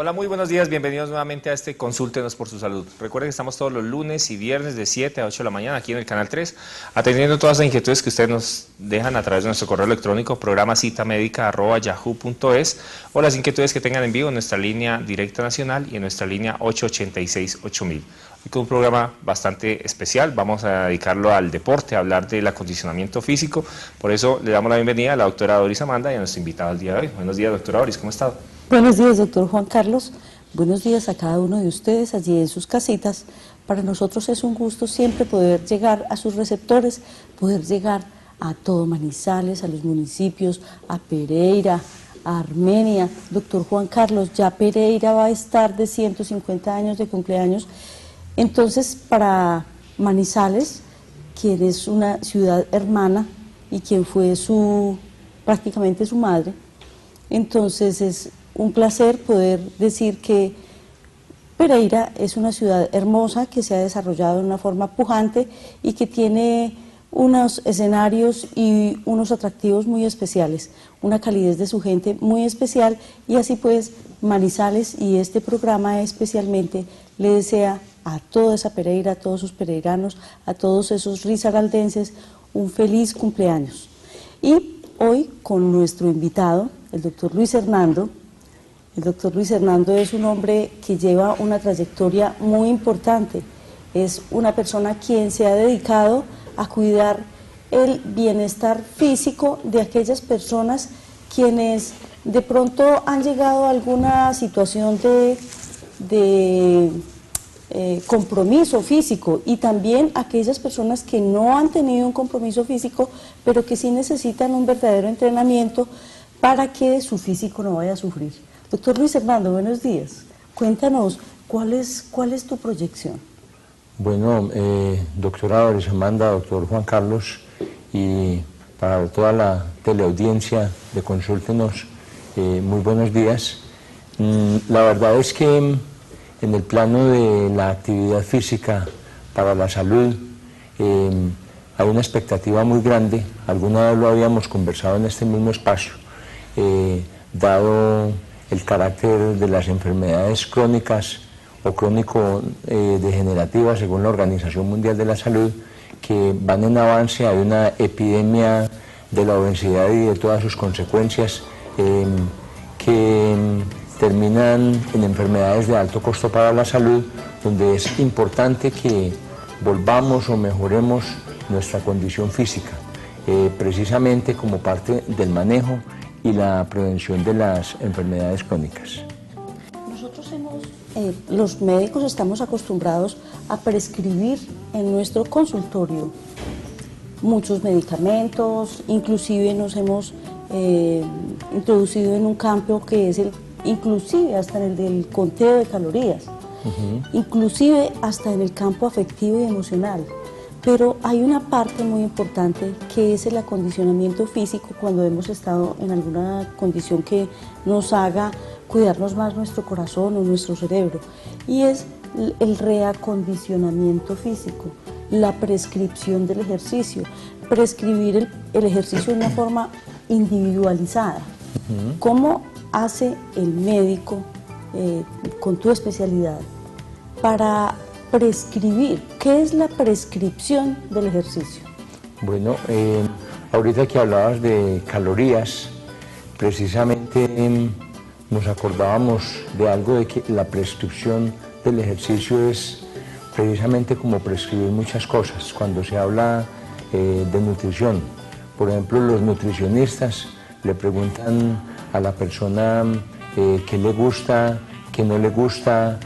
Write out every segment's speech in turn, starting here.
Hola, muy buenos días, bienvenidos nuevamente a este Consúltenos por su Salud. Recuerden que estamos todos los lunes y viernes de 7 a 8 de la mañana aquí en el Canal 3, atendiendo todas las inquietudes que ustedes nos dejan a través de nuestro correo electrónico, programacitamedica@yahoo.es, o las inquietudes que tengan en vivo en nuestra línea directa nacional y en nuestra línea 886-8000. Hoy con un programa bastante especial, vamos a dedicarlo al deporte, a hablar del acondicionamiento físico. Por eso le damos la bienvenida a la doctora Doris Amanda y a nuestro invitado el día de hoy. Buenos días, doctora Doris, ¿cómo está? Buenos días, doctor Juan Carlos. Buenos días a cada uno de ustedes allí en sus casitas. Para nosotros es un gusto siempre poder llegar a sus receptores, poder llegar a todo Manizales, a los municipios, a Pereira, a Armenia. Doctor Juan Carlos, ya Pereira va a estar de 150 años de cumpleaños. Entonces, para Manizales, quien es una ciudad hermana y quien fue prácticamente su madre, entonces es un placer poder decir que Pereira es una ciudad hermosa que se ha desarrollado de una forma pujante y que tiene unos escenarios y unos atractivos muy especiales, una calidez de su gente muy especial, y así pues Manizales y este programa especialmente le desea a toda esa Pereira, a todos sus pereiranos, a todos esos risaraldenses un feliz cumpleaños. Y hoy con nuestro invitado, el doctor Luis Hernando. El doctor Luis Hernando es un hombre que lleva una trayectoria muy importante. Es una persona quien se ha dedicado a cuidar el bienestar físico de aquellas personas quienes de pronto han llegado a alguna situación de compromiso físico, y también aquellas personas que no han tenido un compromiso físico, pero que sí necesitan un verdadero entrenamiento para que su físico no vaya a sufrir. Doctor Luis Hernando, buenos días. Cuéntanos, ¿cuál es tu proyección? Bueno, doctora Doris Amanda, doctor Juan Carlos, y para toda la teleaudiencia de Consúltenos, muy buenos días. La verdad es que en el plano de la actividad física para la salud hay una expectativa muy grande. Alguna vez lo habíamos conversado en este mismo espacio. Dado el carácter de las enfermedades crónicas o crónico-degenerativas, según la Organización Mundial de la Salud, que van en avance. Hay una epidemia de la obesidad y de todas sus consecuencias que terminan en enfermedades de alto costo para la salud, donde es importante que volvamos o mejoremos nuestra condición física, precisamente como parte del manejo y la prevención de las enfermedades crónicas. Nosotros los médicos estamos acostumbrados a prescribir en nuestro consultorio muchos medicamentos, inclusive nos hemos introducido en un campo que es inclusive hasta en el del conteo de calorías, inclusive hasta en el campo afectivo y emocional. Pero hay una parte muy importante que es el acondicionamiento físico cuando hemos estado en alguna condición que nos haga cuidarnos más nuestro corazón o nuestro cerebro, y es el reacondicionamiento físico, la prescripción del ejercicio, prescribir el ejercicio de una forma individualizada. ¿Cómo hace el médico con tu especialidad para prescribir? ¿Qué es la prescripción del ejercicio? Bueno, ahorita que hablabas de calorías, precisamente nos acordábamos de algo, de que la prescripción del ejercicio es precisamente como prescribir muchas cosas. Cuando se habla de nutrición, por ejemplo, los nutricionistas le preguntan a la persona qué le gusta, qué no le gusta,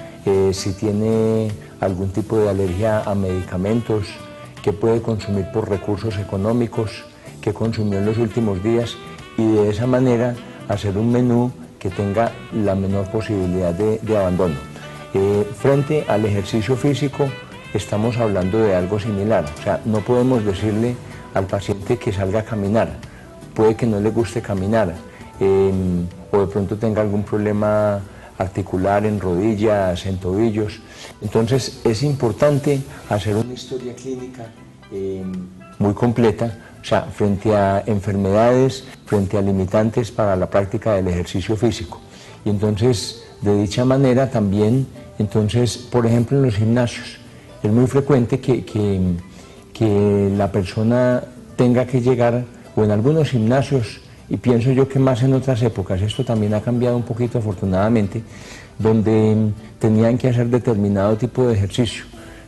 si tiene algún tipo de alergia a medicamentos, que puede consumir por recursos económicos, que consumió en los últimos días, y de esa manera hacer un menú que tenga la menor posibilidad de abandono. Frente al ejercicio físico estamos hablando de algo similar. O sea, no podemos decirle al paciente que salga a caminar, puede que no le guste caminar, o de pronto tenga algún problema articular en rodillas, en tobillos. Entonces es importante hacer una historia clínica muy completa, o sea, frente a enfermedades, frente a limitantes para la práctica del ejercicio físico. Y entonces de dicha manera también, entonces, por ejemplo, en los gimnasios, es muy frecuente que la persona tenga que llegar, o en algunos gimnasios, y pienso yo que más en otras épocas, esto también ha cambiado un poquito afortunadamente, donde tenían que hacer determinado tipo de ejercicio.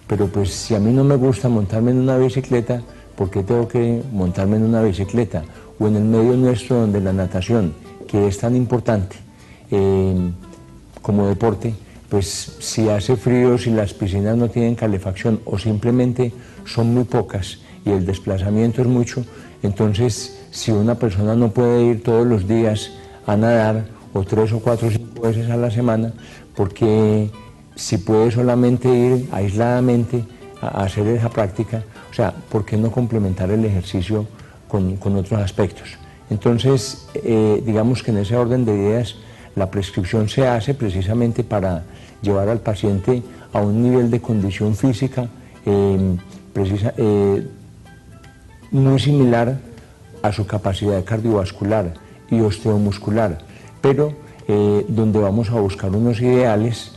Pero pues si a mí no me gusta montarme en una bicicleta, ¿por qué tengo que montarme en una bicicleta? O en el medio nuestro donde la natación, que es tan importante como deporte, pues si hace frío, si las piscinas no tienen calefacción o simplemente son muy pocas y el desplazamiento es mucho, entonces si una persona no puede ir todos los días a nadar, o 3 o 4 o 5 veces a la semana, porque si puede solamente ir aisladamente a hacer esa práctica, o sea, ¿por qué no complementar el ejercicio con otros aspectos? Entonces, digamos que en ese orden de ideas, la prescripción se hace precisamente para llevar al paciente a un nivel de condición física muy similar a su capacidad cardiovascular y osteomuscular, pero donde vamos a buscar unos ideales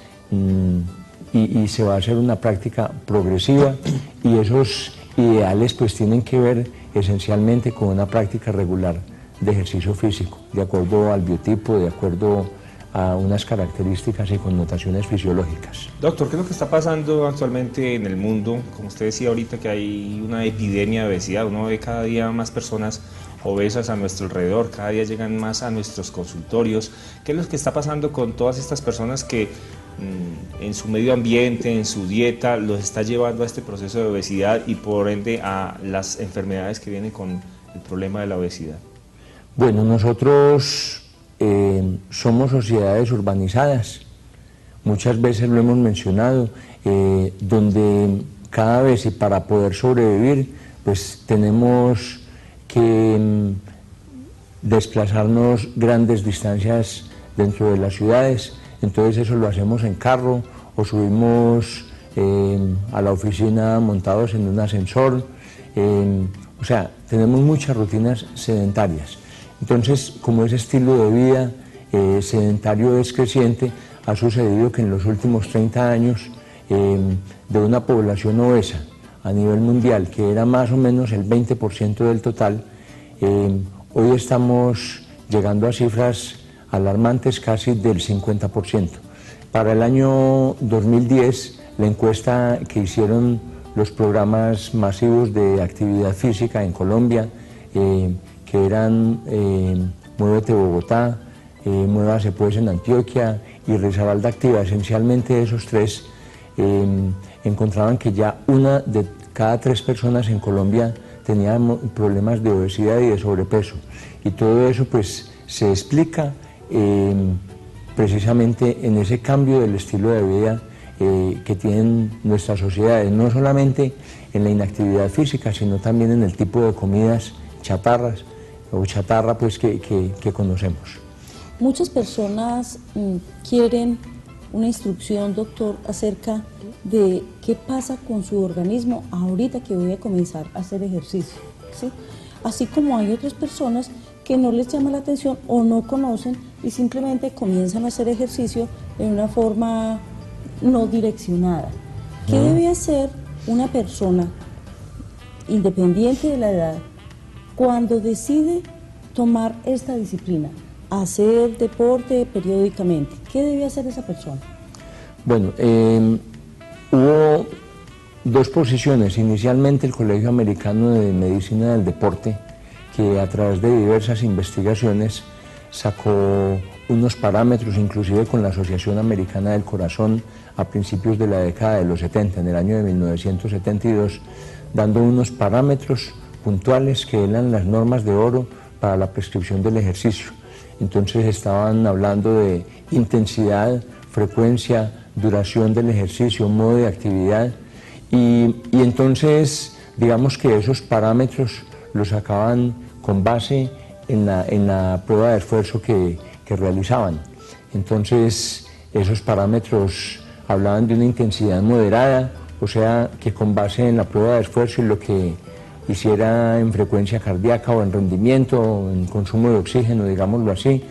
y se va a hacer una práctica progresiva, y esos ideales pues tienen que ver esencialmente con una práctica regular de ejercicio físico, de acuerdo al biotipo, de acuerdo a unas características y connotaciones fisiológicas. Doctor, ¿qué es lo que está pasando actualmente en el mundo? Como usted decía ahorita que hay una epidemia de obesidad, uno ve cada día más personas obesas a nuestro alrededor, cada día llegan más a nuestros consultorios. ¿Qué es lo que está pasando con todas estas personas que en su medio ambiente, en su dieta, los está llevando a este proceso de obesidad y por ende a las enfermedades que vienen con el problema de la obesidad? Bueno, nosotros somos sociedades urbanizadas, muchas veces lo hemos mencionado, donde cada vez y para poder sobrevivir, pues tenemos que desplazarnos grandes distancias dentro de las ciudades, entonces eso lo hacemos en carro o subimos a la oficina montados en un ascensor, o sea, tenemos muchas rutinas sedentarias. Entonces, como ese estilo de vida sedentario es creciente, ha sucedido que en los últimos 30 años de una población obesa a nivel mundial, que era más o menos el 20% del total, hoy estamos llegando a cifras alarmantes casi del 50%. Para el año 2010, la encuesta que hicieron los programas masivos de actividad física en Colombia, que eran Muévete Bogotá, Muévase Pues en Antioquia y Risaralda Activa, esencialmente esos tres, encontraban que ya una de cada 3 personas en Colombia tenía problemas de obesidad y de sobrepeso. Y todo eso pues se explica precisamente en ese cambio del estilo de vida que tienen nuestras sociedades, no solamente en la inactividad física, sino también en el tipo de comidas chatarras o chatarra pues que conocemos. Muchas personas quieren una instrucción, doctor, acerca de qué pasa con su organismo ahorita que voy a comenzar a hacer ejercicio, ¿sí? Así como hay otras personas que no les llama la atención o no conocen y simplemente comienzan a hacer ejercicio de una forma no direccionada. ¿Qué debe hacer una persona, independiente de la edad, cuando decide tomar esta disciplina, hacer deporte periódicamente? ¿Qué debe hacer esa persona? Bueno, hubo 2 posiciones. Inicialmente el Colegio Americano de Medicina del Deporte, que a través de diversas investigaciones sacó unos parámetros, inclusive con la Asociación Americana del Corazón, a principios de la década de los 70, en el año de 1972, dando unos parámetros puntuales que eran las normas de oro para la prescripción del ejercicio. Entonces estaban hablando de intensidad, frecuencia, duración del ejercicio, modo de actividad, y entonces digamos que esos parámetros los sacaban con base en la prueba de esfuerzo que realizaban. Entonces esos parámetros hablaban de una intensidad moderada, o sea que con base en la prueba de esfuerzo y lo que hiciera en frecuencia cardíaca o en rendimiento o en consumo de oxígeno, digámoslo así,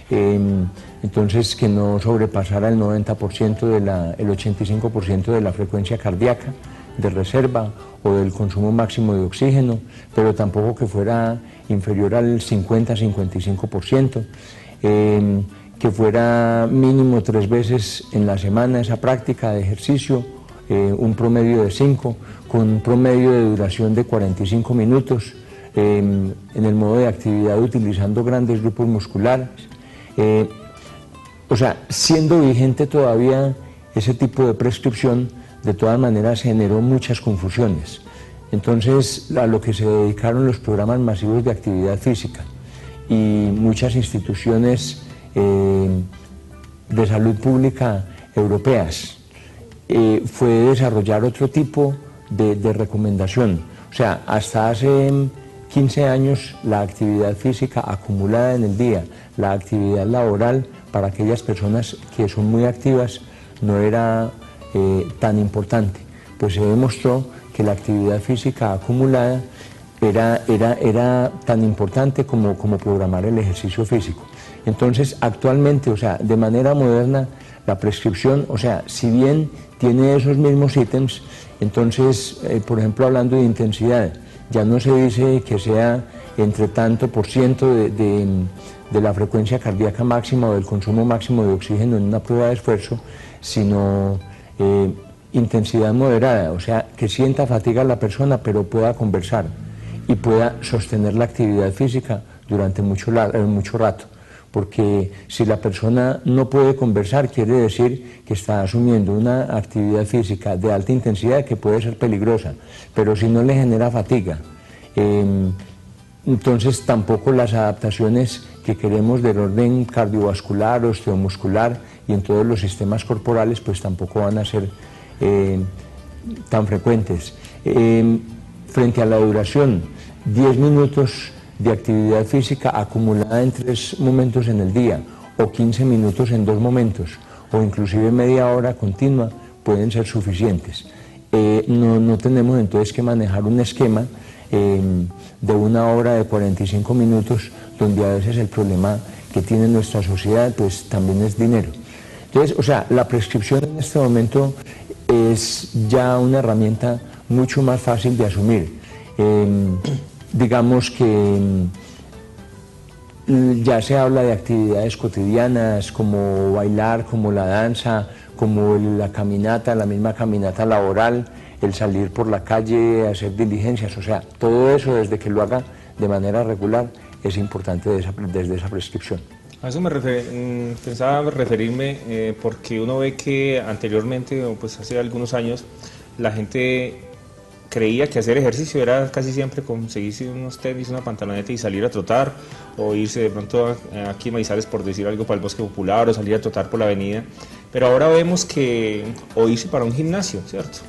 entonces que no sobrepasara el 90% el 85% de la frecuencia cardíaca de reserva o del consumo máximo de oxígeno, pero tampoco que fuera inferior al 50-55%, que fuera mínimo 3 veces en la semana esa práctica de ejercicio, un promedio de 5, con un promedio de duración de 45 minutos, en el modo de actividad utilizando grandes grupos musculares. O sea, siendo vigente todavía ese tipo de prescripción, de todas maneras generó muchas confusiones. Entonces, a lo que se dedicaron los programas masivos de actividad física y muchas instituciones de salud pública europeas fue desarrollar otro tipo de recomendación. O sea, hasta hace 15 años la actividad física acumulada en el día, la actividad laboral para aquellas personas que son muy activas no era tan importante. Pues se demostró que la actividad física acumulada era tan importante como programar el ejercicio físico. Entonces, actualmente, o sea, de manera moderna, la prescripción, o sea, si bien tiene esos mismos ítems, entonces, por ejemplo, hablando de intensidad, ya no se dice que sea entre tanto por ciento de la frecuencia cardíaca máxima o del consumo máximo de oxígeno en una prueba de esfuerzo, sino intensidad moderada, o sea, que sienta fatiga la persona pero pueda conversar y pueda sostener la actividad física durante mucho rato. Porque si la persona no puede conversar, quiere decir que está asumiendo una actividad física de alta intensidad que puede ser peligrosa, pero si no le genera fatiga, entonces tampoco las adaptaciones que queremos del orden cardiovascular, osteomuscular y en todos los sistemas corporales, pues tampoco van a ser tan frecuentes. Frente a la duración, 10 minutos de actividad física acumulada en 3 momentos en el día, o 15 minutos en 2 momentos, o inclusive media hora continua, pueden ser suficientes. No tenemos entonces que manejar un esquema de 1 hora de 45 minutos, donde a veces el problema que tiene nuestra sociedad pues también es dinero. Entonces, o sea, la prescripción en este momento es ya una herramienta mucho más fácil de asumir. Digamos que ya se habla de actividades cotidianas como bailar, como la danza, como la caminata, la misma caminata laboral, el salir por la calle, hacer diligencias, o sea, todo eso desde que lo haga de manera regular es importante desde esa prescripción. A eso pensaba referirme porque uno ve que anteriormente, o pues hace algunos años, la gente creía que hacer ejercicio era casi siempre conseguirse unos tenis, una pantaloneta y salir a trotar, o irse de pronto aquí en Manizales, por decir algo, para el Bosque Popular, o salir a trotar por la avenida. Pero ahora vemos o irse para un gimnasio, ¿cierto?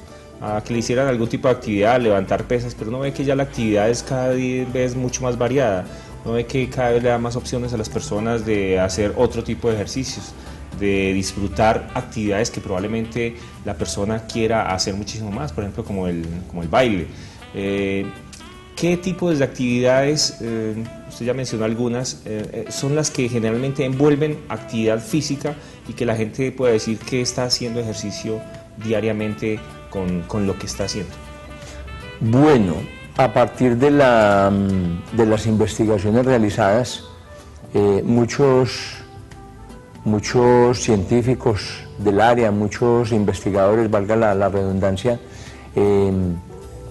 A que le hicieran algún tipo de actividad, levantar pesas, pero uno ve que ya la actividad es cada vez mucho más variada. Uno ve que cada vez le da más opciones a las personas de hacer otro tipo de ejercicios, de disfrutar actividades que probablemente la persona quiera hacer muchísimo más, por ejemplo como el baile. ¿Qué tipos de actividades, usted ya mencionó algunas, son las que generalmente envuelven actividad física y que la gente puede decir que está haciendo ejercicio diariamente con lo que está haciendo? Bueno, a partir de las investigaciones realizadas, muchos científicos del área, muchos investigadores, valga la redundancia,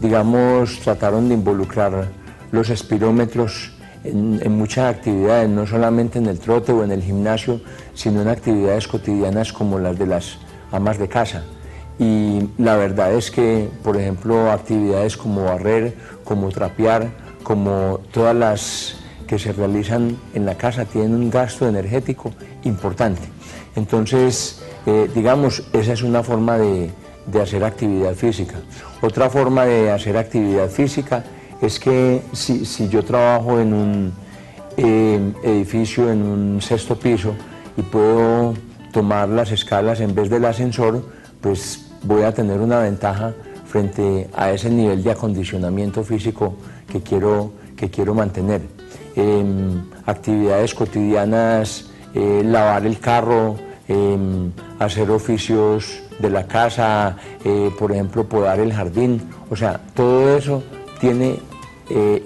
digamos, trataron de involucrar los espirómetros en muchas actividades, no solamente en el trote o en el gimnasio, sino en actividades cotidianas como las de las amas de casa. Y la verdad es que, por ejemplo, actividades como barrer, como trapear, como todas las que se realizan en la casa tienen un gasto energético importante. Entonces, digamos, esa es una forma de hacer actividad física. Otra forma de hacer actividad física es que si yo trabajo en un edificio, en un 6º piso, y puedo tomar las escalas en vez del ascensor, pues voy a tener una ventaja frente a ese nivel de acondicionamiento físico que quiero mantener. Actividades cotidianas lavar el carro, hacer oficios de la casa, por ejemplo, podar el jardín. O sea, todo eso tiene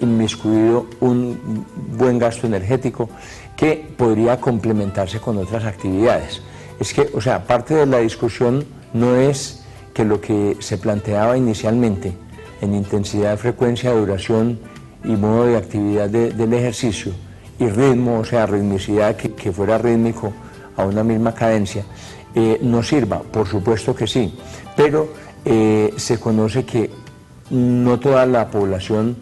inmiscuido un buen gasto energético que podría complementarse con otras actividades. Es que, o sea, parte de la discusión no es que lo que se planteaba inicialmente en intensidad, frecuencia, duración y modo de actividad del ejercicio y ritmo, o sea, ritmicidad, que fuera rítmico a una misma cadencia, no sirva. Por supuesto que sí, pero se conoce que no toda la población,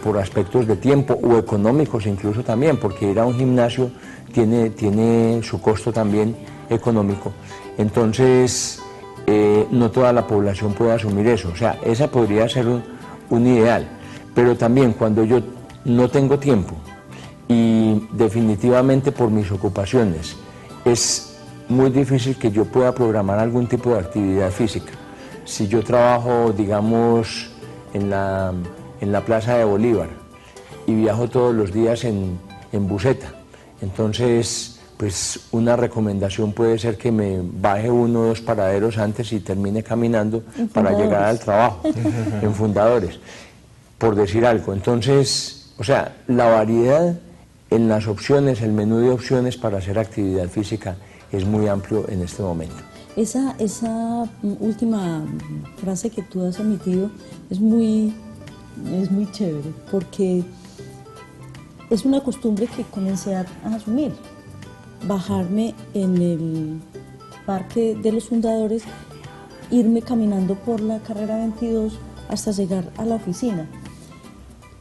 por aspectos de tiempo o económicos incluso también, porque ir a un gimnasio tiene su costo también económico, entonces no toda la población puede asumir eso. O sea, esa podría ser un ideal, pero también cuando yo no tengo tiempo y definitivamente por mis ocupaciones es muy difícil que yo pueda programar algún tipo de actividad física. Si yo trabajo, digamos, en la Plaza de Bolívar y viajo todos los días en buseta, entonces pues una recomendación puede ser que me baje 1 o 2 paraderos antes y termine caminando para llegar al trabajo, en Fundadores, por decir algo. Entonces, o sea, la variedad en las opciones, el menú de opciones para hacer actividad física es muy amplio en este momento. Esa última frase que tú has emitido es muy chévere, porque es una costumbre que comencé a asumir. Bajarme en el Parque de los Fundadores, irme caminando por la carrera 22 hasta llegar a la oficina.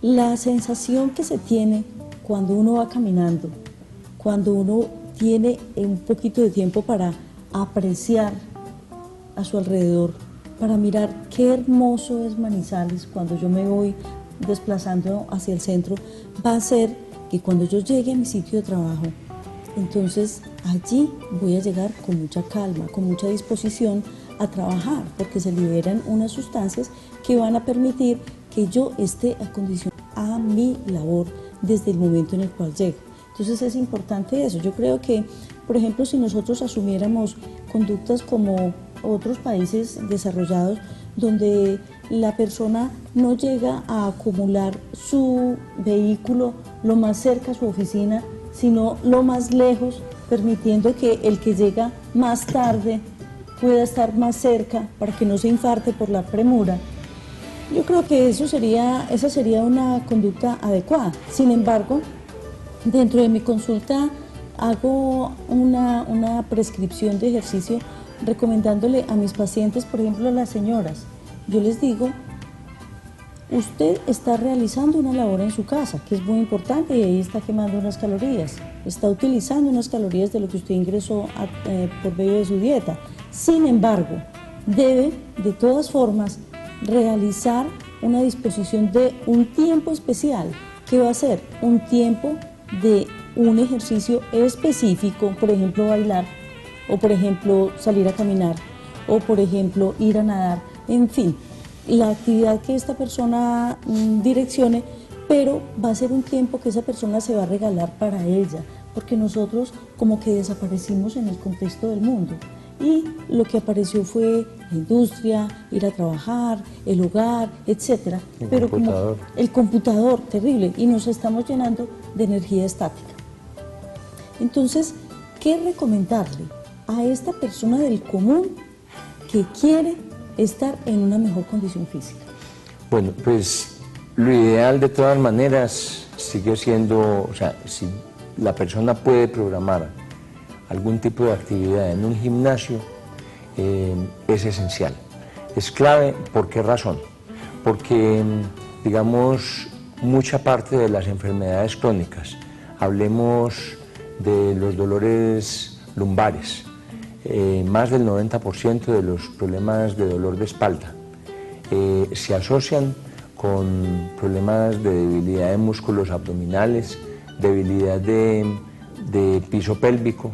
La sensación que se tiene cuando uno va caminando, cuando uno tiene un poquito de tiempo para apreciar a su alrededor, para mirar qué hermoso es Manizales cuando yo me voy desplazando hacia el centro, va a hacer que cuando yo llegue a mi sitio de trabajo, entonces allí voy a llegar con mucha calma, con mucha disposición a trabajar, porque se liberan unas sustancias que van a permitir que yo esté acondicionado a mi labor desde el momento en el cual llego. Entonces es importante eso. Yo creo que, por ejemplo, si nosotros asumiéramos conductas como otros países desarrollados, donde la persona no llega a acumular su vehículo lo más cerca a su oficina, sino lo más lejos, permitiendo que el que llega más tarde pueda estar más cerca para que no se infarte por la premura. Yo creo que esa sería una conducta adecuada. Sin embargo, dentro de mi consulta hago una prescripción de ejercicio recomendándole a mis pacientes, por ejemplo a las señoras, yo les digo: usted está realizando una labor en su casa, que es muy importante, y ahí está quemando unas calorías, está utilizando unas calorías de lo que usted ingresó por medio de su dieta. Sin embargo, debe de todas formas realizar una disposición de un tiempo especial, que va a ser un tiempo de un ejercicio específico, por ejemplo bailar, o por ejemplo salir a caminar, o por ejemplo ir a nadar, en fin, la actividad que esta persona direccione, pero va a ser un tiempo que esa persona se va a regalar para ella, porque nosotros como que desaparecimos en el contexto del mundo y lo que apareció fue la industria, ir a trabajar, el hogar, etcétera, pero como el computador, terrible, y nos estamos llenando de energía estática. Entonces, ¿qué recomendarle a esta persona del común que quiere estar en una mejor condición física? Bueno, pues lo ideal de todas maneras sigue siendo, o sea, si la persona puede programar algún tipo de actividad en un gimnasio, es esencial, es clave. ¿Por qué razón? Porque, digamos, mucha parte de las enfermedades crónicas, hablemos de los dolores lumbares, más del 90% de los problemas de dolor de espalda se asocian con problemas de debilidad de músculos abdominales, debilidad de piso pélvico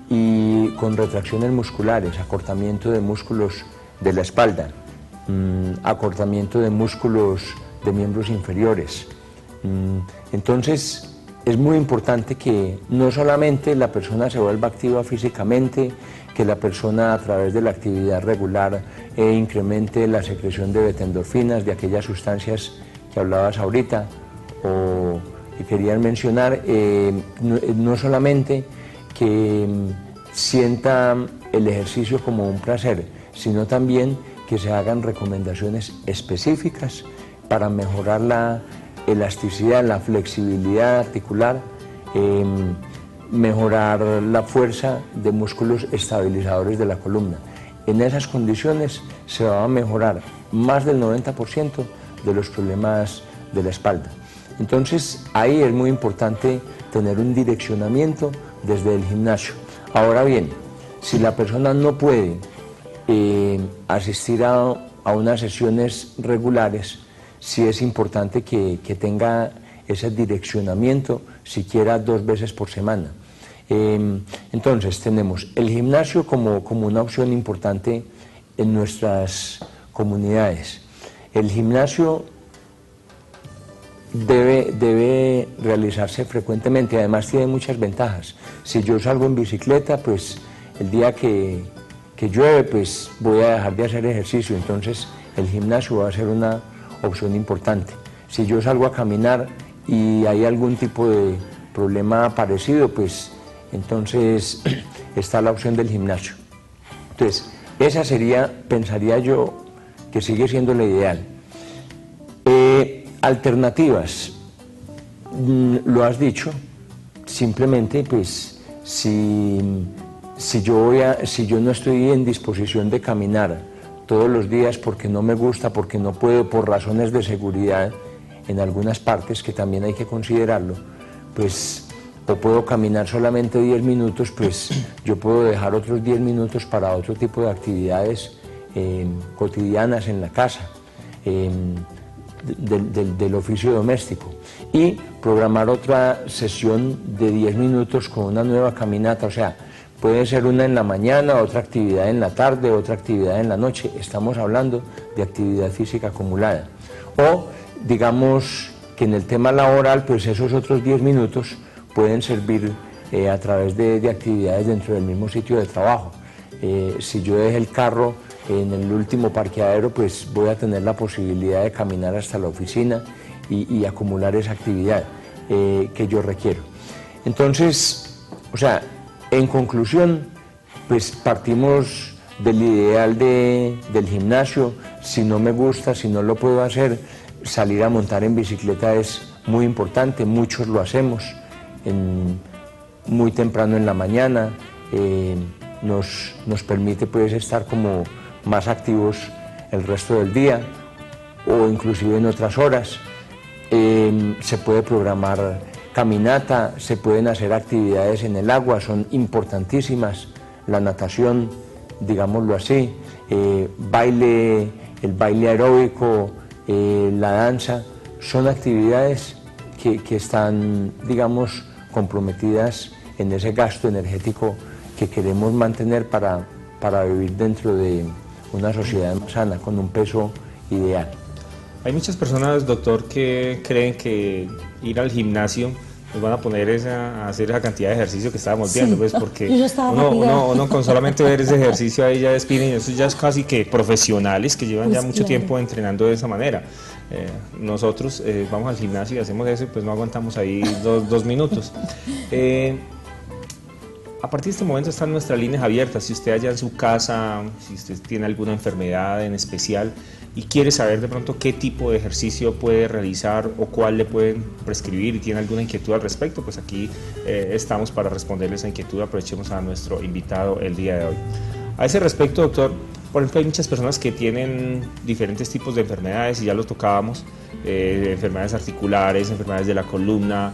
y con retracciones musculares, acortamiento de músculos de la espalda, acortamiento de músculos de miembros inferiores. Entonces, es muy importante que no solamente la persona se vuelva activa físicamente, que la persona a través de la actividad regular incremente la secreción de beta-endorfinas, de aquellas sustancias que hablabas ahorita o que querían mencionar, no solamente que sienta el ejercicio como un placer, sino también que se hagan recomendaciones específicas para mejorar la elasticidad, la flexibilidad articular, mejorar la fuerza de músculos estabilizadores de la columna. En esas condiciones se va a mejorar más del 90% de los problemas de la espalda. Entonces ahí es muy importante tener un direccionamiento desde el gimnasio. Ahora bien, si la persona no puede asistir a unas sesiones regulares, sí es importante que tenga ese direccionamiento siquiera 2 veces por semana. Entonces tenemos el gimnasio como una opción importante en nuestras comunidades. El gimnasio debe realizarse frecuentemente, además tiene muchas ventajas. Si yo salgo en bicicleta, pues el día que llueve, pues voy a dejar de hacer ejercicio, entonces el gimnasio va a ser una opción importante. Si yo salgo a caminar y hay algún tipo de problema parecido, pues entonces está la opción del gimnasio. Entonces, esa sería, pensaría yo, que sigue siendo la ideal. Alternativas, lo has dicho, simplemente pues si yo no estoy en disposición de caminar todos los días porque no me gusta, porque no puedo, por razones de seguridad en algunas partes que también hay que considerarlo, pues o puedo caminar solamente 10 minutos, pues yo puedo dejar otros 10 minutos para otro tipo de actividades cotidianas en la casa, del oficio doméstico, y programar otra sesión de 10 minutos con una nueva caminata. O sea, puede ser una en la mañana, otra actividad en la tarde, otra actividad en la noche. Estamos hablando de actividad física acumulada. O digamos que en el tema laboral, pues esos otros 10 minutos pueden servir a través de actividades dentro del mismo sitio de trabajo. Si yo dejé el carro en el último parqueadero, pues voy a tener la posibilidad de caminar hasta la oficina y acumular esa actividad que yo requiero. Entonces, o sea, en conclusión, pues partimos del ideal del gimnasio. Si no me gusta, si no lo puedo hacer, salir a montar en bicicleta es muy importante, muchos lo hacemos muy temprano en la mañana, nos permite pues estar como más activos el resto del día o inclusive en otras horas. Se puede programar caminata, se pueden hacer actividades en el agua, son importantísimas, la natación, digámoslo así, el baile aeróbico, la danza, son actividades que están, digamos, comprometidas en ese gasto energético que queremos mantener para vivir dentro de una sociedad más sana, con un peso ideal. Hay muchas personas, doctor, que creen que ir al gimnasio nos van a poner a hacer esa cantidad de ejercicio que estábamos viendo, pues porque uno con solamente ver ese ejercicio ahí ya despiden, eso ya es casi que profesionales que llevan ya mucho tiempo entrenando de esa manera. Nosotros vamos al gimnasio y hacemos eso y pues no aguantamos ahí dos minutos. A partir de este momento están nuestras líneas abiertas. Si usted allá en su casa, si usted tiene alguna enfermedad en especial y quiere saber de pronto qué tipo de ejercicio puede realizar o cuál le pueden prescribir y tiene alguna inquietud al respecto, pues aquí estamos para responderle esa inquietud. Aprovechemos a nuestro invitado el día de hoy. A ese respecto, doctor, por ejemplo, hay muchas personas que tienen diferentes tipos de enfermedades y ya lo tocábamos, enfermedades articulares, enfermedades de la columna,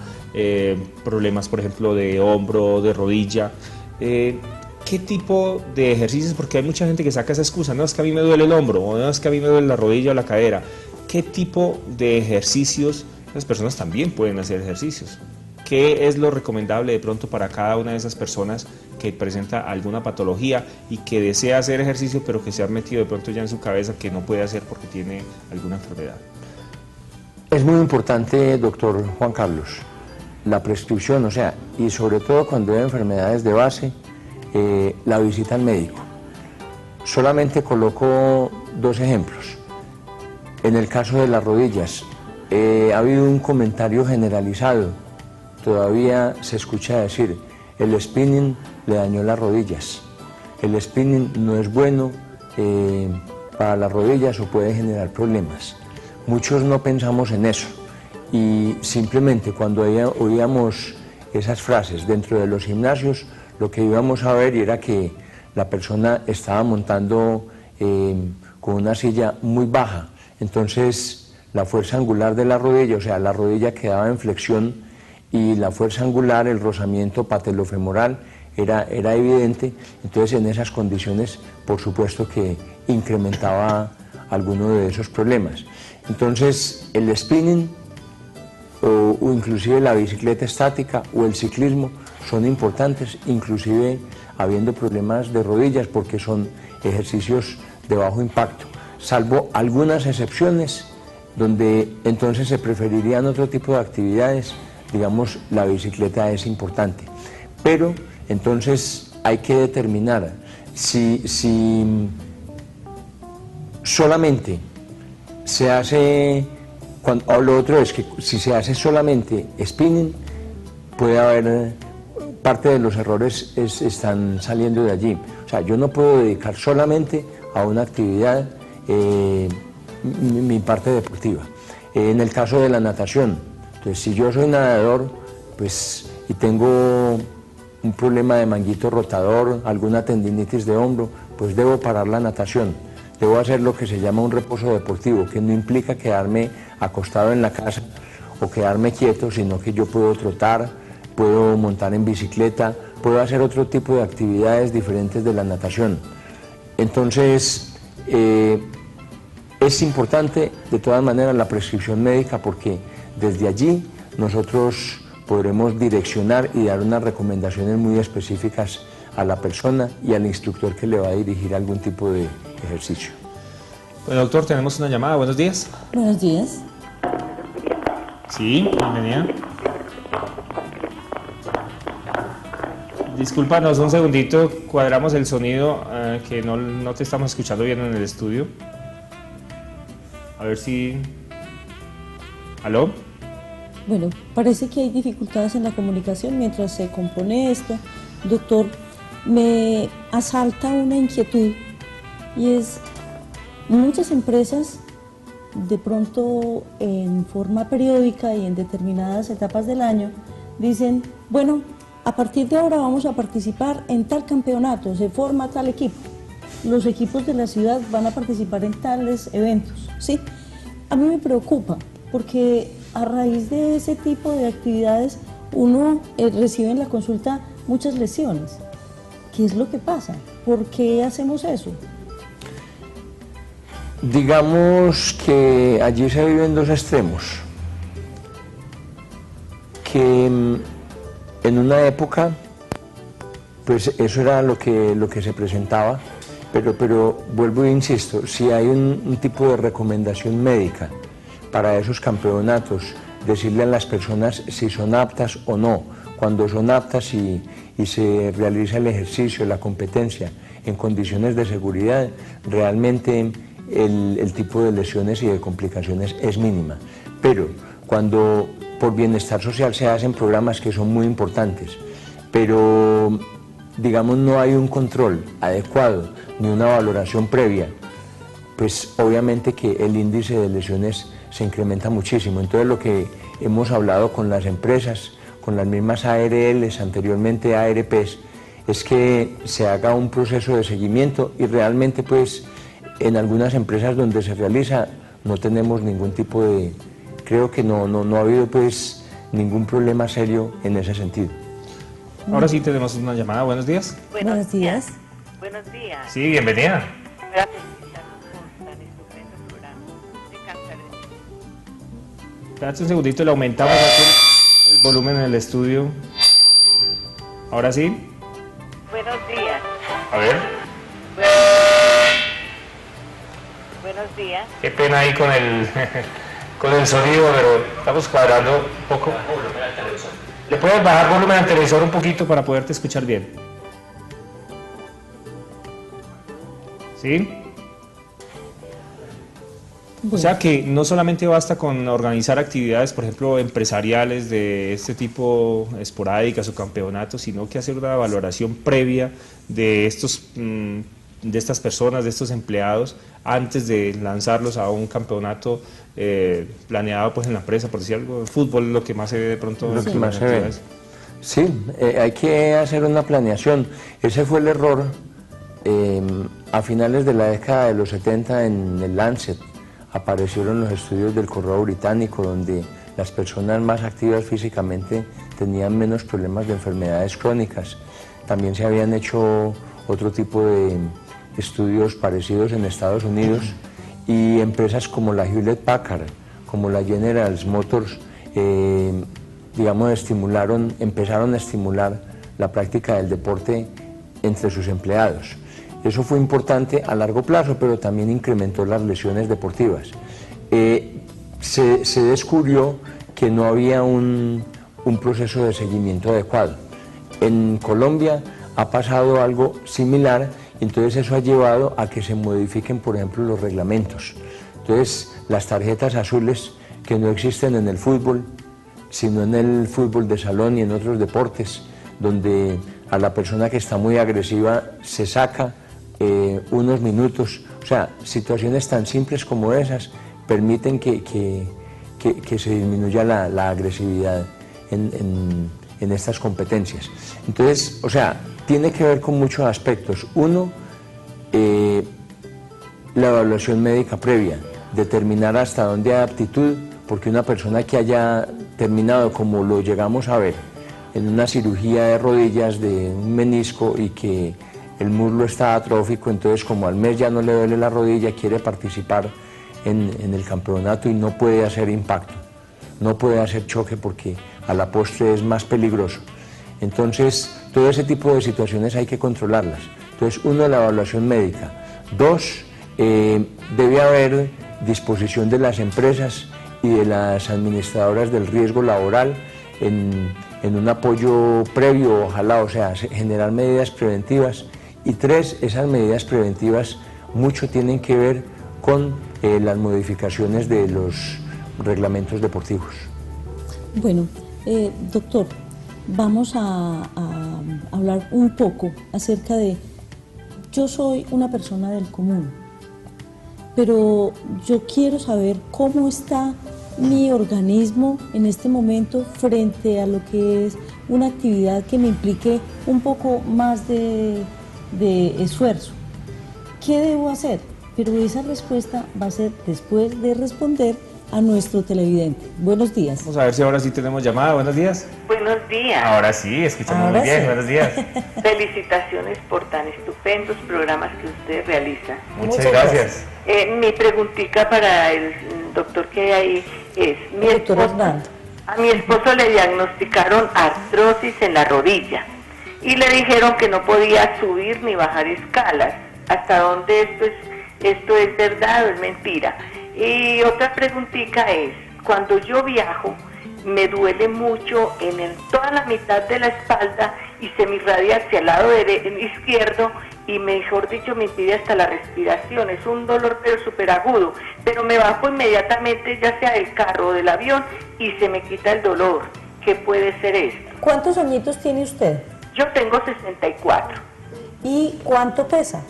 problemas, por ejemplo, de hombro, de rodilla. ¿Qué tipo de ejercicios? Porque hay mucha gente que saca esa excusa, no es que a mí me duele el hombro, o no es que a mí me duele la rodilla o la cadera. ¿Qué tipo de ejercicios? Las personas también pueden hacer ejercicios. ¿Qué es lo recomendable de pronto para cada una de esas personas que presenta alguna patología y que desea hacer ejercicio, pero que se ha metido de pronto ya en su cabeza que no puede hacer porque tiene alguna enfermedad? Es muy importante, doctor Juan Carlos, la prescripción, o sea, y sobre todo cuando hay enfermedades de base, la visita al médico. Solamente coloco dos ejemplos. En el caso de las rodillas, ha habido un comentario generalizado, todavía se escucha decir, el spinning le dañó las rodillas, el spinning no es bueno para las rodillas o puede generar problemas. Muchos no pensamos en eso y simplemente cuando oíamos esas frases dentro de los gimnasios, lo que íbamos a ver era que la persona estaba montando con una silla muy baja, entonces la fuerza angular de la rodilla, o sea, la rodilla quedaba en flexión y la fuerza angular, el rozamiento patelofemoral era evidente, entonces en esas condiciones por supuesto que incrementaba alguno de esos problemas. Entonces el spinning o inclusive la bicicleta estática o el ciclismo son importantes, inclusive habiendo problemas de rodillas porque son ejercicios de bajo impacto, salvo algunas excepciones donde entonces se preferirían otro tipo de actividades, digamos la bicicleta es importante, pero entonces hay que determinar si solamente se hace, o lo otro es que si se hace solamente spinning, puede haber, parte de los errores están saliendo de allí. O sea, yo no puedo dedicar solamente a una actividad mi parte deportiva. En el caso de la natación, entonces si yo soy nadador, pues, y tengo un problema de manguito rotador, alguna tendinitis de hombro, pues debo parar la natación. Debo hacer lo que se llama un reposo deportivo, que no implica quedarme acostado en la casa o quedarme quieto, sino que yo puedo trotar, puedo montar en bicicleta, puedo hacer otro tipo de actividades diferentes de la natación. Entonces, es importante de todas maneras la prescripción médica porque desde allí nosotros podremos direccionar y dar unas recomendaciones muy específicas a la persona y al instructor que le va a dirigir algún tipo de ejercicio. Bueno, doctor, tenemos una llamada. Buenos días. Buenos días. Sí, bienvenida. Discúlpanos un segundito, cuadramos el sonido, que no te estamos escuchando bien en el estudio. A ver si... ¿Aló? Bueno, parece que hay dificultades en la comunicación mientras se compone esto. Doctor, me asalta una inquietud y es, muchas empresas de pronto en forma periódica y en determinadas etapas del año dicen, bueno, a partir de ahora vamos a participar en tal campeonato, se forma tal equipo. Los equipos de la ciudad van a participar en tales eventos, ¿sí? A mí me preocupa porque a raíz de ese tipo de actividades uno recibe en la consulta muchas lesiones. ¿Qué es lo que pasa? ¿Por qué hacemos eso? Digamos que allí se viven dos extremos, que en una época pues eso era lo que se presentaba, pero vuelvo e insisto, si hay un tipo de recomendación médica para esos campeonatos, decirle a las personas si son aptas o no, cuando son aptas y se realiza el ejercicio, la competencia en condiciones de seguridad, realmente el tipo de lesiones y de complicaciones es mínima. Pero cuando por bienestar social se hacen programas que son muy importantes, pero digamos no hay un control adecuado ni una valoración previa, pues obviamente que el índice de lesiones se incrementa muchísimo. Entonces lo que hemos hablado con las empresas, con las mismas ARLs, anteriormente ARPs, es que se haga un proceso de seguimiento y realmente pues en algunas empresas donde se realiza no tenemos ningún tipo de, creo que no ha habido pues ningún problema serio en ese sentido. Ahora sí tenemos una llamada. Buenos días. Buenos días. Buenos días. Sí, bienvenida. Para felicitarlos por tan estupendo programa. Me encanta. Espérate un segundito, le aumentamos aquí el volumen en el estudio. Ahora sí. Buenos días. A ver. Buenos días. Qué pena ahí con el, con el sonido, pero estamos cuadrando un poco. ¿Le puedes bajar volumen al televisor un poquito para poderte escuchar bien? ¿Sí? O sea que no solamente basta con organizar actividades, por ejemplo, empresariales de este tipo, esporádicas o campeonatos, sino que hacer una valoración previa de de estas personas, de estos empleados, antes de lanzarlos a un campeonato planeado pues en la empresa, por decir algo. El fútbol es lo que más se ve de pronto. Lo que más se ve. Sí, hay que hacer una planeación. Ese fue el error a finales de la década de los 70 en el Lancet. Aparecieron los estudios del Correo Británico, donde las personas más activas físicamente tenían menos problemas de enfermedades crónicas. También se habían hecho otro tipo de estudios parecidos en Estados Unidos, y empresas como la Hewlett Packard, como la General Motors, digamos, empezaron a estimular la práctica del deporte entre sus empleados. Eso fue importante a largo plazo, pero también incrementó las lesiones deportivas. Se descubrió que no había un proceso de seguimiento adecuado. En Colombia ha pasado algo similar, entonces eso ha llevado a que se modifiquen, por ejemplo, los reglamentos. Entonces, las tarjetas azules que no existen en el fútbol, sino en el fútbol de salón y en otros deportes, donde a la persona que está muy agresiva se saca unos minutos. O sea, situaciones tan simples como esas permiten que se disminuya la agresividad en estas competencias. Entonces, o sea, tiene que ver con muchos aspectos. Uno, la evaluación médica previa, determinar hasta dónde hay aptitud, porque una persona que haya terminado, como lo llegamos a ver, en una cirugía de rodillas de un menisco y que el muslo está atrófico, entonces como al mes ya no le duele la rodilla, quiere participar en el campeonato y no puede hacer impacto, no puede hacer choque porque a la postre es más peligroso. Entonces, todo ese tipo de situaciones hay que controlarlas. Entonces, uno, la evaluación médica. Dos, debe haber disposición de las empresas y de las administradoras del riesgo laboral en un apoyo previo, ojalá, o sea, generar medidas preventivas. Y tres, esas medidas preventivas mucho tienen que ver con las modificaciones de los reglamentos deportivos. Bueno, doctor, vamos a hablar un poco acerca de, yo soy una persona del común, pero yo quiero saber cómo está mi organismo en este momento frente a lo que es una actividad que me implique un poco más de esfuerzo. ¿Qué debo hacer? Pero esa respuesta va a ser después de responder a nuestro televidente. Buenos días. Vamos a ver si ahora sí tenemos llamada. Buenos días. Buenos días. Ahora sí, escuchamos Ahora muy bien. sí. Buenos días. Felicitaciones por tan estupendos programas que usted realiza. Muchas gracias. Mi preguntita para el doctor que hay ahí es, a mi esposo le diagnosticaron artrosis en la rodilla y le dijeron que no podía subir ni bajar escalas. ¿Hasta dónde esto es verdad o es mentira? Y otra preguntita es, cuando yo viajo, me duele mucho en toda la mitad de la espalda y se me irradia hacia el lado izquierdo y mejor dicho me impide hasta la respiración. Es un dolor pero súper agudo, pero me bajo inmediatamente ya sea del carro o del avión y se me quita el dolor. ¿Qué puede ser esto? ¿Cuántos añitos tiene usted? Yo tengo 64. ¿Y cuánto pesa?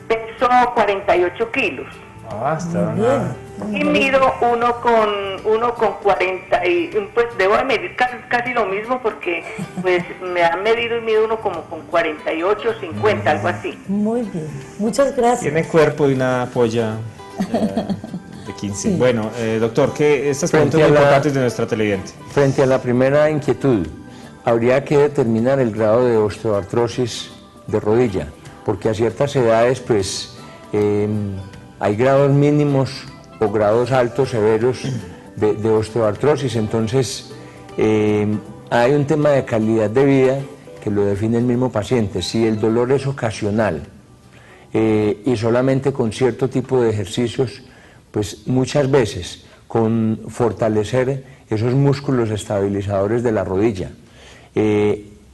Peso 48 kilos. Ah, está Muy bien. Y mido uno con 40 y pues debo de medir casi lo mismo porque pues me han medido y mido uno como con 48, 50, algo así. Muy bien, muchas gracias. Tiene cuerpo de una polla de 15. Sí. Bueno, doctor, estas preguntas muy importantes de nuestra televidente. Frente a la primera inquietud, habría que determinar el grado de osteoartrosis de rodilla, porque a ciertas edades pues hay grados mínimos o grados altos severos de osteoartrosis. Entonces hay un tema de calidad de vida que lo define el mismo paciente. Si el dolor es ocasional y solamente con cierto tipo de ejercicios, pues muchas veces con fortalecer esos músculos estabilizadores de la rodilla.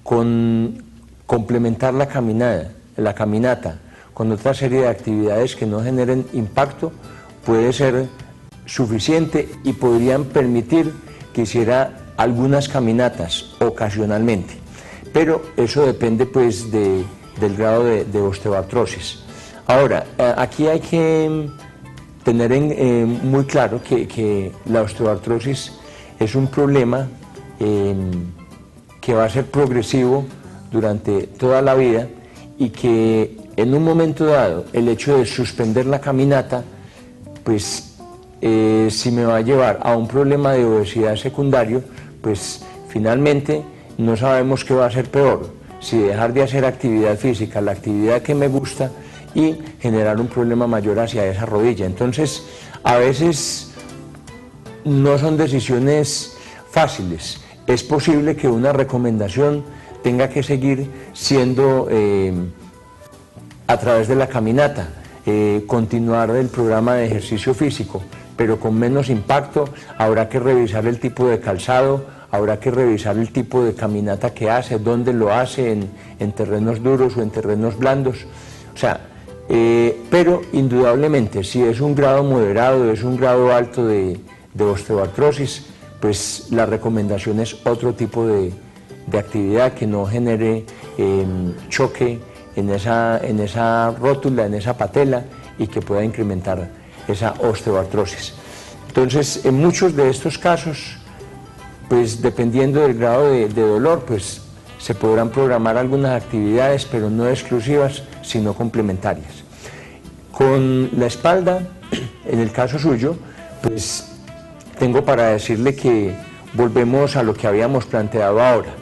con complementar la caminata con otra serie de actividades que no generen impacto puede ser suficiente y podrían permitir que hiciera algunas caminatas ocasionalmente, pero eso depende pues del grado de osteoartrosis. Ahora, aquí hay que tener muy claro que la osteoartrosis es un problema que va a ser progresivo durante toda la vida y que en un momento dado el hecho de suspender la caminata pues si me va a llevar a un problema de obesidad secundario, pues finalmente no sabemos qué va a ser peor, si dejar de hacer actividad física, la actividad que me gusta, y generar un problema mayor hacia esa rodilla. Entonces, a veces no son decisiones fáciles. Es posible que una recomendación tenga que seguir siendo a través de la caminata, continuar el programa de ejercicio físico, pero con menos impacto. Habrá que revisar el tipo de calzado, habrá que revisar el tipo de caminata que hace, dónde lo hace, en terrenos duros o en terrenos blandos. O sea, pero indudablemente si es un grado moderado, es un grado alto de osteoartrosis, pues la recomendación es otro tipo de actividad que no genere choque en esa rótula, en esa patela, y que pueda incrementar esa osteoartrosis. Entonces, en muchos de estos casos, pues dependiendo del grado de dolor, pues se podrán programar algunas actividades, pero no exclusivas, sino complementarias. Con la espalda, en el caso suyo, pues tengo para decirle que volvemos a lo que habíamos planteado ahora.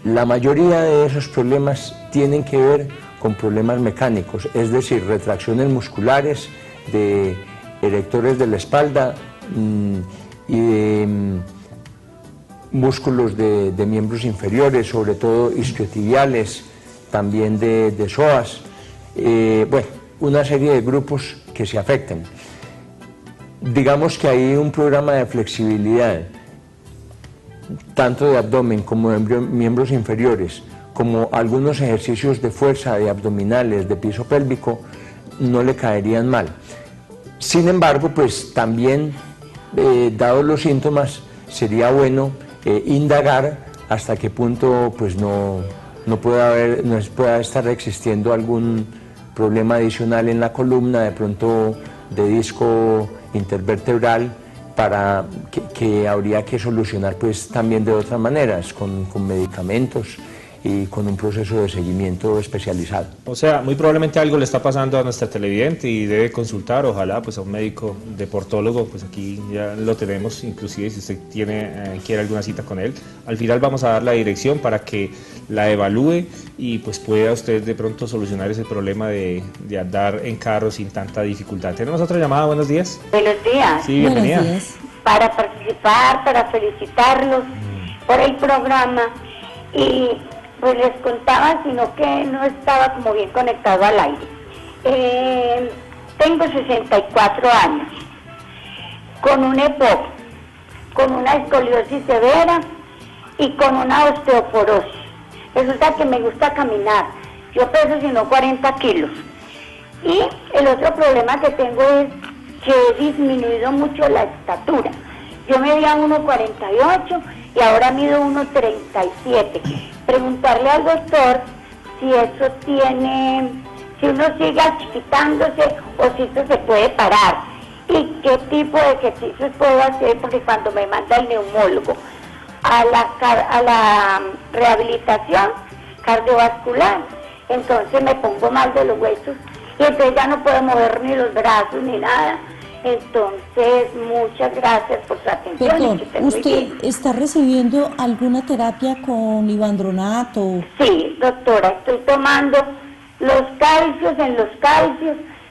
La mayoría de esos problemas tienen que ver con problemas mecánicos, es decir, retracciones musculares, de erectores de la espalda y de músculos de miembros inferiores, sobre todo isquiotibiales, también de psoas, bueno, una serie de grupos que se afectan. Digamos que hay un programa de flexibilidad, tanto de abdomen como de miembros inferiores, como algunos ejercicios de fuerza, de abdominales, de piso pélvico, no le caerían mal. Sin embargo, pues también, dados los síntomas, sería bueno indagar hasta qué punto pues no pueda estar existiendo algún problema adicional en la columna, de pronto de disco intervertebral, para que habría que solucionar pues también de otras maneras, con medicamentos y con un proceso de seguimiento especializado. O sea, muy probablemente algo le está pasando a nuestra televidente y debe consultar, ojalá, pues a un médico deportólogo, pues aquí ya lo tenemos, inclusive si usted quiere alguna cita con él. Al final vamos a dar la dirección para que la evalúe y pues pueda usted de pronto solucionar ese problema de andar en carro sin tanta dificultad. Tenemos otra llamada, buenos días. Buenos días. Sí, bienvenida. Buenos días. Para participar, para felicitarlos por el programa, y pues les contaba, sino que no estaba como bien conectado al aire. Tengo 64 años, con un EPOC, con una escoliosis severa y con una osteoporosis. Resulta que me gusta caminar, yo peso sino 40 kilos. Y el otro problema que tengo es que he disminuido mucho la estatura. Yo medía 1,48 y ahora mido 1,37. Preguntarle al doctor si eso tiene, si uno sigue achiquitándose o si eso se puede parar, y qué tipo de ejercicios puedo hacer, porque cuando me manda el neumólogo a la rehabilitación cardiovascular, entonces me pongo mal de los huesos y entonces ya no puedo mover ni los brazos ni nada. Entonces, muchas gracias por su atención. Perdón, ¿usted está recibiendo alguna terapia con ivandronato? Sí, doctora, estoy tomando los calcios,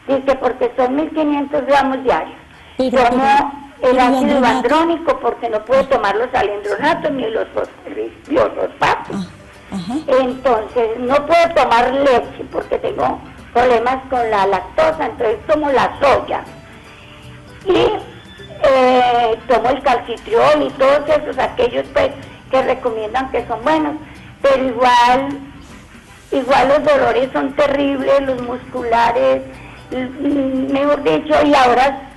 dice, porque son 1500 gramos diarios. Tomo el ácido ivandrónico porque no puedo tomar los alendronatos ni los fosfatos. Entonces, no puedo tomar leche porque tengo problemas con la lactosa, entonces tomo la soya. Y tomo el calcitriol y todos esos, aquellos pues que recomiendan que son buenos, pero igual los dolores son terribles, los musculares, mejor dicho, y ahora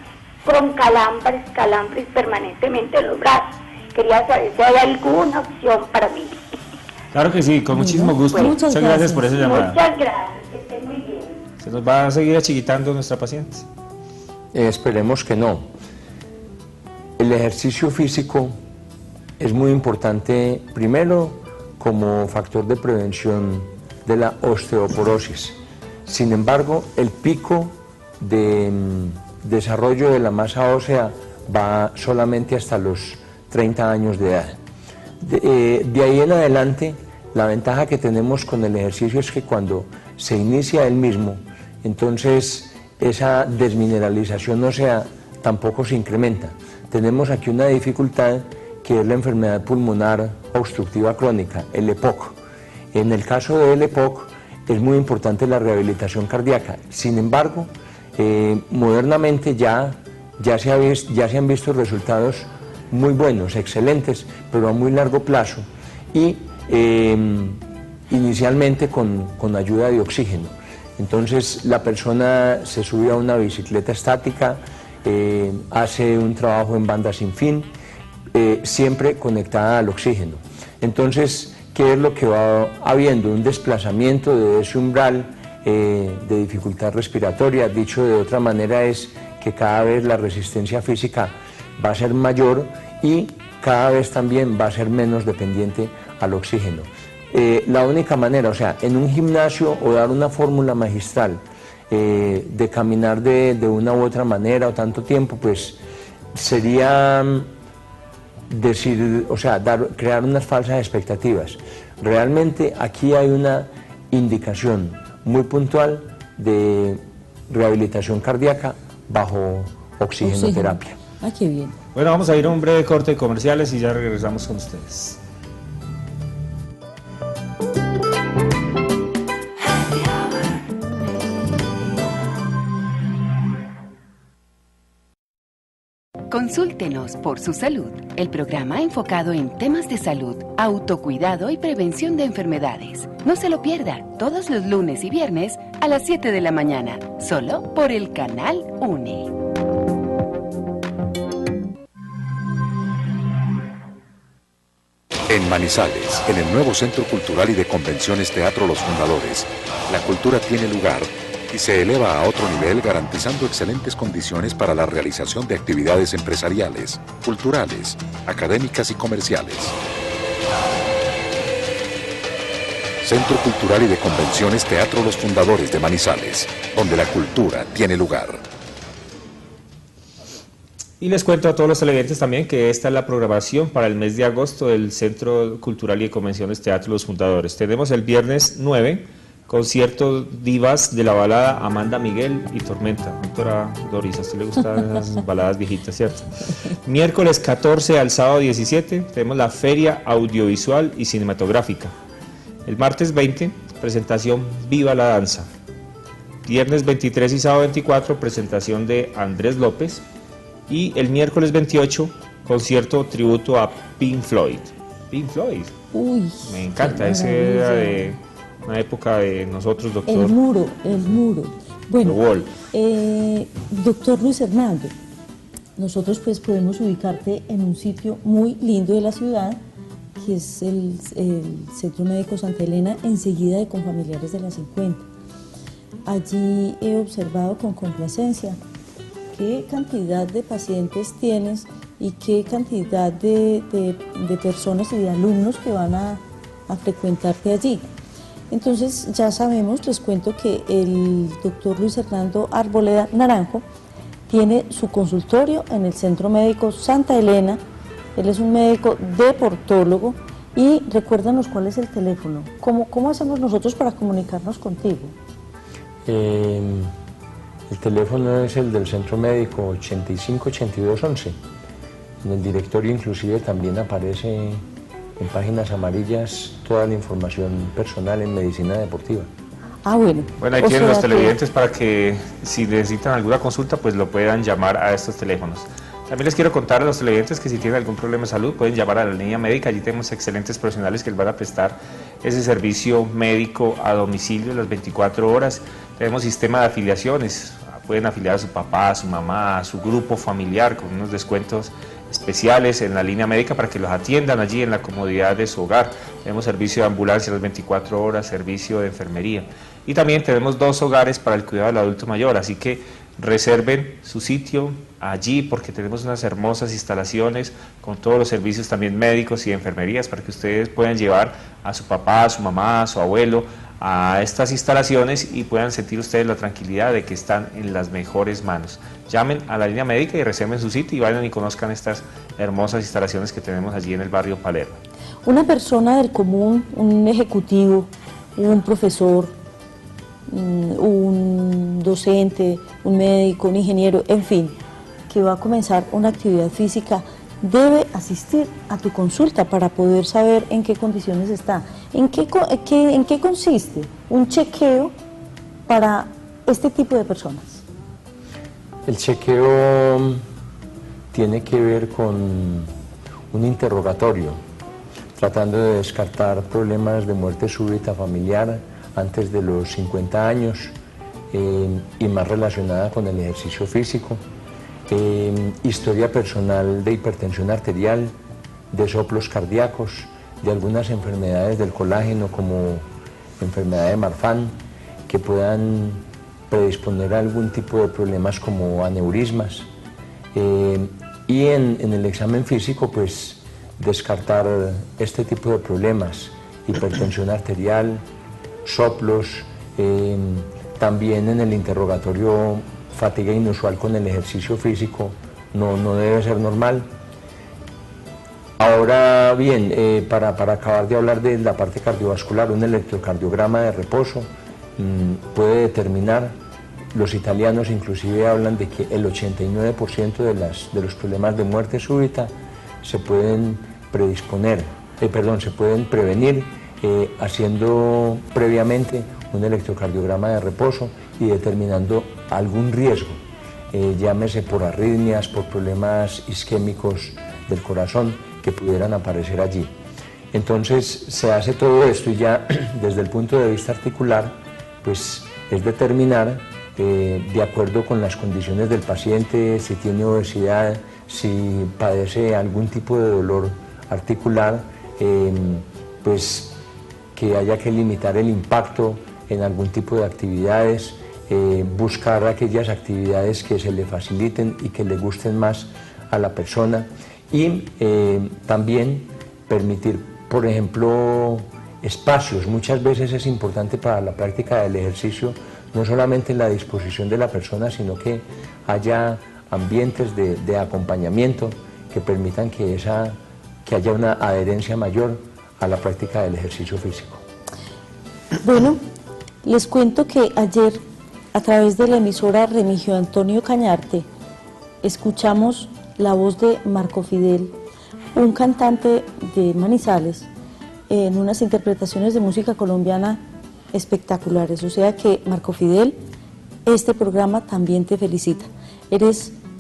con calambres permanentemente en los brazos. Quería saber si hay alguna opción para mí. Claro que sí, con muchísimo gusto. Muchas gracias por esa llamada. Muchas gracias, que estén muy bien. Se nos va a seguir achiquitando nuestra paciente. Esperemos que no. El ejercicio físico es muy importante, primero, como factor de prevención de la osteoporosis. Sin embargo, el pico de desarrollo de la masa ósea va solamente hasta los 30 años de edad. De ahí en adelante, la ventaja que tenemos con el ejercicio es que cuando se inicia el mismo, entonces esa desmineralización ósea tampoco se incrementa. Tenemos aquí una dificultad que es la enfermedad pulmonar obstructiva crónica, el EPOC. En el caso del EPOC es muy importante la rehabilitación cardíaca. Sin embargo, modernamente ya se han visto resultados muy buenos, excelentes, pero a muy largo plazo y inicialmente con ayuda de oxígeno. Entonces la persona se sube a una bicicleta estática, hace un trabajo en banda sin fin, siempre conectada al oxígeno. Entonces, ¿qué es lo que va habiendo? Un desplazamiento de ese umbral de dificultad respiratoria. Dicho de otra manera, es que cada vez la resistencia física va a ser mayor y cada vez también va a ser menos dependiente al oxígeno. La única manera, o sea, en un gimnasio o dar una fórmula magistral de caminar de una u otra manera o tanto tiempo, pues sería decir, o sea, crear unas falsas expectativas. Realmente aquí hay una indicación muy puntual de rehabilitación cardíaca bajo oxigenoterapia. Ah, qué bien. Bueno, vamos a ir a un breve corte de comerciales y ya regresamos con ustedes. Consúltenos por su salud, el programa enfocado en temas de salud, autocuidado y prevención de enfermedades. No se lo pierda, todos los lunes y viernes a las 7 de la mañana, solo por el canal UNE. En Manizales, en el nuevo Centro Cultural y de Convenciones Teatro Los Fundadores, la cultura tiene lugar y se eleva a otro nivel garantizando excelentes condiciones para la realización de actividades empresariales, culturales, académicas y comerciales. Centro Cultural y de Convenciones Teatro Los Fundadores de Manizales, donde la cultura tiene lugar. Y les cuento a todos los televidentes también que esta es la programación para el mes de agosto del Centro Cultural y de Convenciones Teatro Los Fundadores. Tenemos el viernes 9, concierto divas de la balada Amanda Miguel y Tormenta. Doctora Doris, a usted le gustan las baladas viejitas, ¿cierto? Miércoles 14 al sábado 17 tenemos la Feria Audiovisual y Cinematográfica. El martes 20, presentación Viva la Danza. Viernes 23 y sábado 24, presentación de Andrés López. Y el miércoles 28, concierto tributo a Pink Floyd. Pink Floyd. Uy, me encanta, ese era de una época de nosotros, doctor. El muro. Bueno, The Wall. Doctor Luis Hernando, nosotros pues podemos ubicarte en un sitio muy lindo de la ciudad, que es el Centro Médico Santa Elena, enseguida de Confamiliares de la 50. Allí he observado con complacencia qué cantidad de pacientes tienes y qué cantidad de personas y de alumnos que van a frecuentarte allí. Entonces ya sabemos, les cuento que el doctor Luis Hernando Arboleda Naranjo tiene su consultorio en el Centro Médico Santa Elena. Él es un médico deportólogo y recuérdanos cuál es el teléfono. ¿Cómo hacemos nosotros para comunicarnos contigo? El teléfono es el del Centro Médico 858211. En el directorio inclusive también aparece en páginas amarillas toda la información personal en medicina deportiva. Ah, bueno. Bueno, ahí tienen los televidentes para que si necesitan alguna consulta pues lo puedan llamar a estos teléfonos. También les quiero contar a los televidentes que si tienen algún problema de salud pueden llamar a la línea médica. Allí tenemos excelentes profesionales que les van a prestar ese servicio médico a domicilio las 24 horas. Tenemos sistema de afiliaciones, pueden afiliar a su papá, a su mamá, a su grupo familiar con unos descuentos especiales en la línea médica para que los atiendan allí en la comodidad de su hogar. Tenemos servicio de ambulancia las 24 horas, servicio de enfermería. Y también tenemos 2 hogares para el cuidado del adulto mayor, así que reserven su sitio allí porque tenemos unas hermosas instalaciones con todos los servicios también médicos y de enfermerías para que ustedes puedan llevar a su papá, a su mamá, a su abuelo a estas instalaciones y puedan sentir ustedes la tranquilidad de que están en las mejores manos. Llamen a la línea médica y reserven su sitio y vayan y conozcan estas hermosas instalaciones que tenemos allí en el barrio Palermo. Una persona del común, un ejecutivo, un profesor, un docente, un médico, un ingeniero, en fin, que va a comenzar una actividad física, debe asistir a tu consulta para poder saber en qué condiciones está. ¿En qué consiste un chequeo para este tipo de personas? El chequeo tiene que ver con un interrogatorio, tratando de descartar problemas de muerte súbita familiar antes de los 50 años y más relacionada con el ejercicio físico. Historia personal de hipertensión arterial, de soplos cardíacos, de algunas enfermedades del colágeno como enfermedad de Marfan que puedan predisponer a algún tipo de problemas como aneurismas. Y en el examen físico pues descartar este tipo de problemas, hipertensión arterial, soplos, también en el interrogatorio fatiga inusual con el ejercicio físico no debe ser normal. Ahora bien, para acabar de hablar de la parte cardiovascular, un electrocardiograma de reposo puede determinar, los italianos inclusive hablan de que el 89% de los problemas de muerte súbita se pueden se pueden prevenir haciendo previamente un electrocardiograma de reposo y determinando algún riesgo, llámese por arritmias, por problemas isquémicos del corazón que pudieran aparecer allí. Entonces se hace todo esto y ya desde el punto de vista articular pues es determinar de acuerdo con las condiciones del paciente, si tiene obesidad, si padece algún tipo de dolor articular, pues que haya que limitar el impacto en algún tipo de actividades, buscar aquellas actividades que se le faciliten y que le gusten más a la persona y también permitir, por ejemplo, espacios. Muchas veces es importante para la práctica del ejercicio no solamente la disposición de la persona, sino que haya ambientes de acompañamiento que permitan que haya una adherencia mayor a la práctica del ejercicio físico. Bueno, les cuento que ayer a través de la emisora Remigio Antonio Cañarte escuchamos la voz de Marco Fidel, un cantante de Manizales, en unas interpretaciones de música colombiana espectaculares. O sea que, Marco Fidel, este programa también te felicita.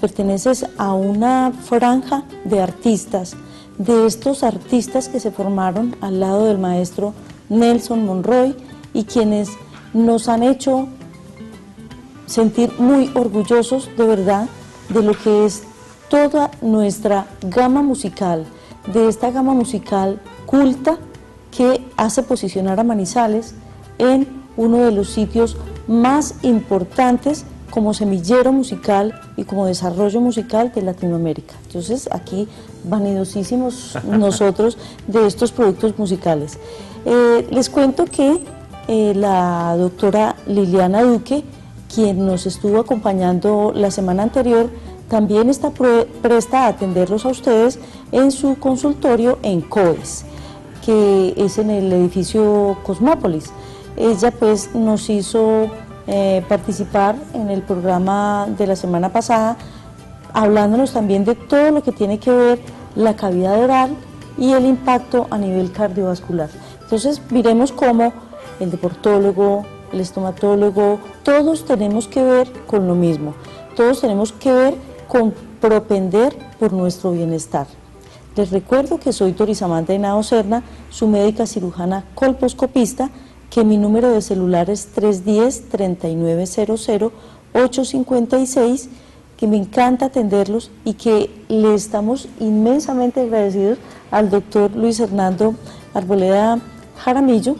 Perteneces a una franja de artistas, de estos artistas que se formaron al lado del maestro Nelson Monroy y quienes nos han hecho sentir muy orgullosos de verdad de lo que es toda nuestra gama musical, de esta gama musical culta que hace posicionar a Manizales en uno de los sitios más importantes como semillero musical y como desarrollo musical de Latinoamérica. Entonces aquí vanidosísimos nosotros de estos productos musicales. Les cuento que la doctora Liliana Duque, quien nos estuvo acompañando la semana anterior, también está presta a atenderlos a ustedes en su consultorio en COES, que es en el edificio Cosmópolis. Ella pues nos hizo participar en el programa de la semana pasada, hablándonos también de todo lo que tiene que ver la cavidad oral y el impacto a nivel cardiovascular. Entonces miremos cómo el deportólogo, el estomatólogo, todos tenemos que ver con lo mismo, todos tenemos que ver con propender por nuestro bienestar. Les recuerdo que soy Dorisamanda Henao Serna, su médica cirujana colposcopista, que mi número de celular es 310-3900-856, que me encanta atenderlos y que le estamos inmensamente agradecidos al doctor Luis Hernando Arboleda Jaramillo.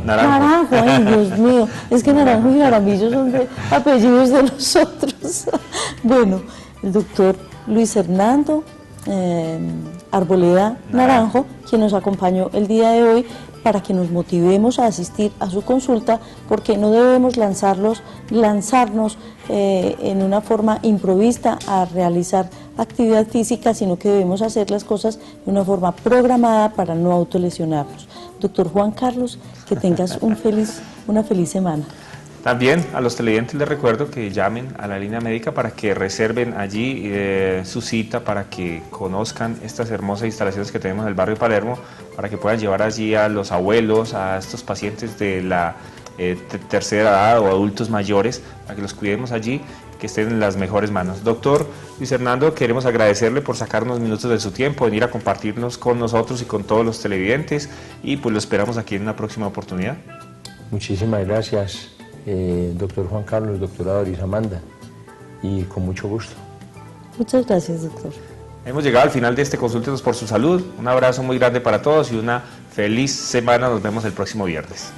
Naranjo, ay Dios mío, es que Naranjo y Jaramillo son de apellidos de nosotros. Bueno, el doctor Luis Hernando Arboleda Naranjo, quien nos acompañó el día de hoy para que nos motivemos a asistir a su consulta, porque no debemos lanzarnos en una forma improvista a realizar actividad física, sino que debemos hacer las cosas de una forma programada para no autolesionarnos. Doctor Juan Carlos, que tengas una feliz semana. También a los televidentes les recuerdo que llamen a la línea médica para que reserven allí su cita, para que conozcan estas hermosas instalaciones que tenemos en el barrio Palermo, para que puedan llevar allí a los abuelos, a estos pacientes de la tercera edad o adultos mayores, para que los cuidemos allí, que estén en las mejores manos. Doctor Luis Hernando, queremos agradecerle por sacar unos minutos de su tiempo, venir a compartirnos con nosotros y con todos los televidentes, y pues lo esperamos aquí en una próxima oportunidad. Muchísimas gracias, doctor Juan Carlos, doctora Dorisamanda, y con mucho gusto. Muchas gracias, doctor. Hemos llegado al final de este Consúltenos por su Salud. Un abrazo muy grande para todos y una feliz semana. Nos vemos el próximo viernes.